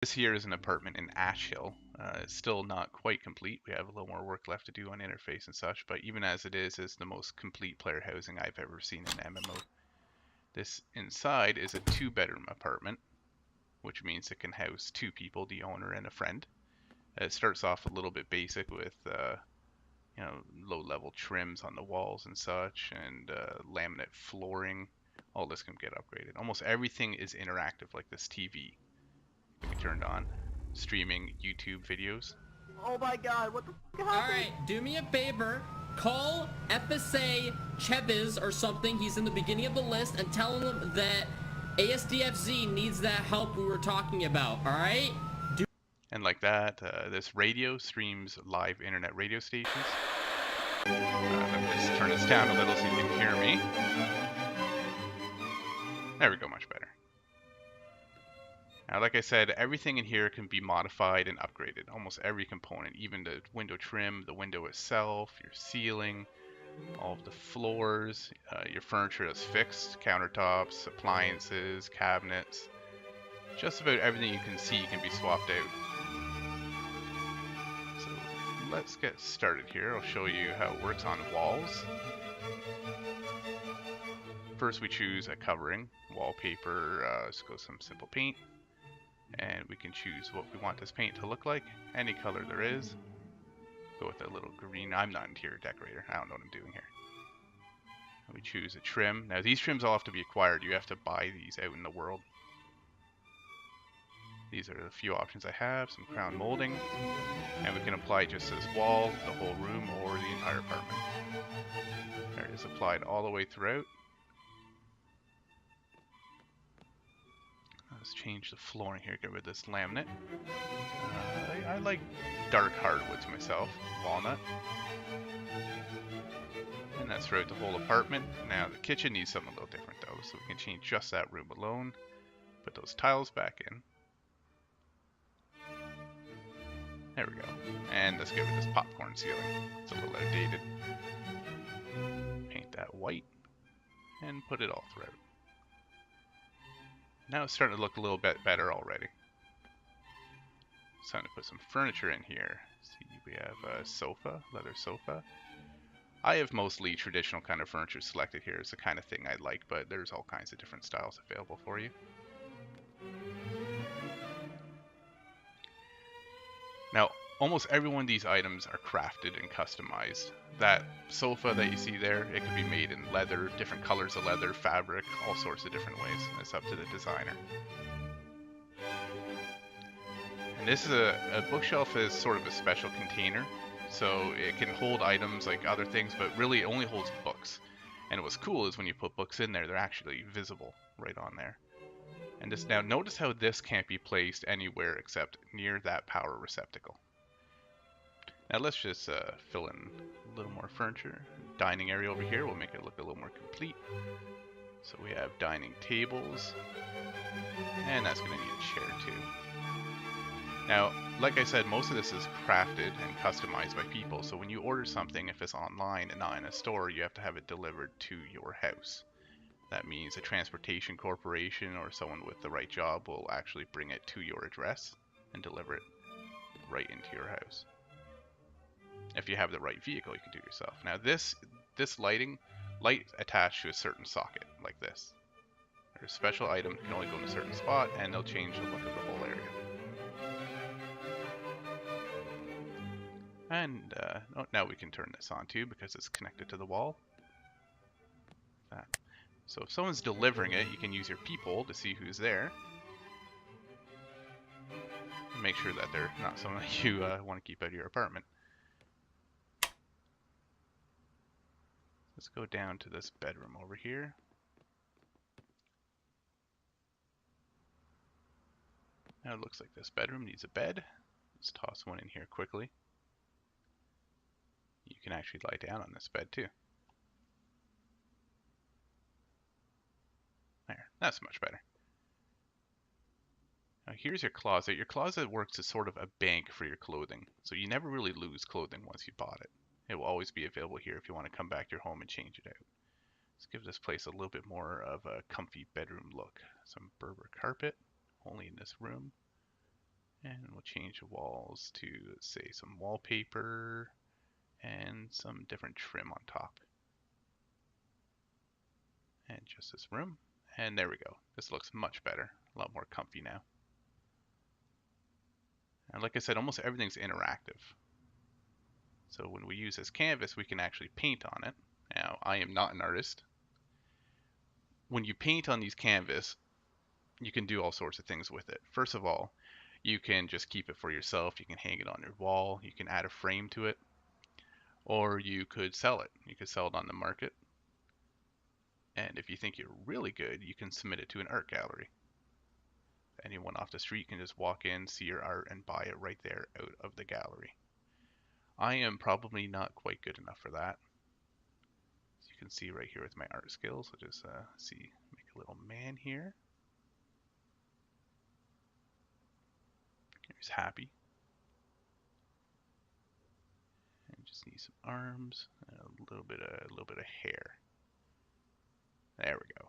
This here is an apartment in Ash Hill. It's still not quite complete. We have a little more work left to do on interface and such, but even as it is, it's the most complete player housing I've ever seen in MMO. This inside is a 2-bedroom apartment, which means it can house 2 people, the owner and a friend. It starts off a little bit basic with low-level trims on the walls and such, and laminate flooring. All this can get upgraded. Almost everything is interactive, like this TV can be turned on, streaming YouTube videos. Oh my god, what the fuck happened? Alright, do me a favor. Call FSA Chebiz or something. He's in the beginning of the list, and tell him that ASDFZ needs that help we were talking about, alright? And like that, this radio streams live internet radio stations. Let me just turn this down a little so you can hear me. There we go, much better. Now, like I said, everything in here can be modified and upgraded. Almost every component, even the window trim, the window itself, your ceiling, all of the floors, your furniture that's fixed, countertops, appliances, cabinets. Just about everything you can see can be swapped out. So let's get started here. I'll show you how it works on walls. First we choose a covering, wallpaper, let's go some simple paint. And we can choose what we want this paint to look like, any color there is. Go with a little green. I'm not an interior decorator, I don't know what I'm doing here. And we choose a trim. Now these trims all have to be acquired, you have to buy these out in the world. These are the few options I have, some crown molding, and we can apply just this wall, the whole room, or the entire apartment. There it is, applied all the way throughout. Let's change the flooring here, get rid of this laminate. I like dark hardwoods myself, walnut. And that's throughout the whole apartment. Now the kitchen needs something a little different though, so we can change just that room alone. Put those tiles back in. There we go. And let's get rid of this popcorn ceiling. It's a little outdated. Paint that white and put it all throughout. Now it's starting to look a little bit better already. It's time to put some furniture in here. See, we have a sofa, leather sofa. I have mostly traditional kind of furniture selected here. It's the kind of thing I like, but there's all kinds of different styles available for you. Now, almost every one of these items are crafted and customized. That sofa that you see there, it can be made in leather, different colors of leather, fabric, all sorts of different ways. It's up to the designer. And this is a bookshelf is sort of a special container. So it can hold items like other things, but really it only holds books. And what's cool is when you put books in there, they're actually visible right on there. And this, now notice how this can't be placed anywhere except near that power receptacle. Now let's just fill in a little more furniture. Dining area over here will make it look a little more complete. So we have dining tables, and that's going to need a chair too. Now, like I said, most of this is crafted and customized by people, so when you order something, if it's online and not in a store, you have to have it delivered to your house. That means a transportation corporation or someone with the right job will actually bring it to your address and deliver it right into your house. If you have the right vehicle, you can do it yourself. Now this light attached to a certain socket, like this. There's a special item that can only go in a certain spot, and they'll change the look of the whole area. And now we can turn this on too because it's connected to the wall. That. So if someone's delivering it, you can use your peephole to see who's there. Make sure that they're not someone that you want to keep out of your apartment. Let's go down to this bedroom over here. Now it looks like this bedroom needs a bed. Let's toss one in here quickly. You can actually lie down on this bed too. There, that's much better. Now here's your closet. Your closet works as sort of a bank for your clothing. So you never really lose clothing once you bought it. It will always be available here if you want to come back to your home and change it out. Let's give this place a little bit more of a comfy bedroom look. Some Berber carpet, only in this room. And we'll change the walls to, say, some wallpaper and some different trim on top. And just this room. And there we go. This looks much better. A lot more comfy now. And like I said, almost everything's interactive. So when we use this canvas, we can actually paint on it. Now, I am not an artist. When you paint on these canvas, you can do all sorts of things with it. First of all, you can just keep it for yourself. You can hang it on your wall. You can add a frame to it. Or you could sell it. You could sell it on the market. And if you think you're really good, you can submit it to an art gallery. Anyone off the street can just walk in, see your art, and buy it right there out of the gallery. I am probably not quite good enough for that. As you can see right here with my art skills, I'll just make a little man here. Here's happy. And just need some arms and a little bit of hair. There we go.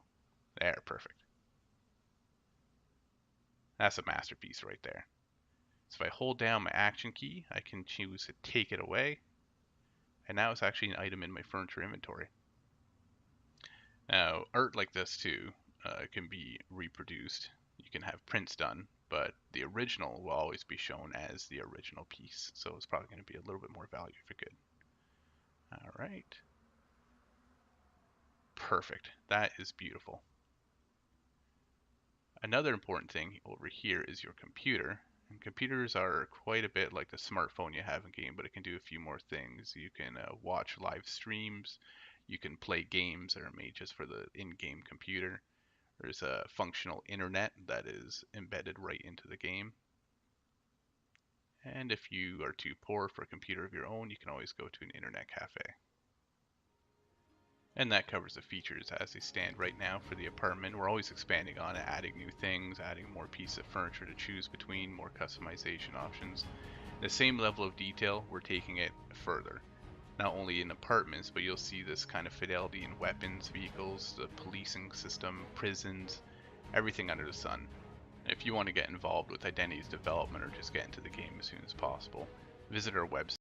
There, perfect. That's a masterpiece right there. So if I hold down my action key, I can choose to take it away. And now it's actually an item in my furniture inventory. Now, art like this too can be reproduced. You can have prints done, but the original will always be shown as the original piece. So it's probably going to be a little bit more value for good. All right. Perfect. That is beautiful. Another important thing over here is your computer. And computers are quite a bit like the smartphone you have in game, but it can do a few more things. You can watch live streams. You can play games that are made just for the in-game computer. There's a functional internet that is embedded right into the game. And if you are too poor for a computer of your own, you can always go to an internet cafe. And that covers the features as they stand right now for the apartment. We're always expanding on it, adding new things, adding more pieces of furniture to choose between, more customization options. The same level of detail, we're taking it further. Not only in apartments, but you'll see this kind of fidelity in weapons, vehicles, the policing system, prisons, everything under the sun. If you want to get involved with Identity's development or just get into the game as soon as possible, visit our website.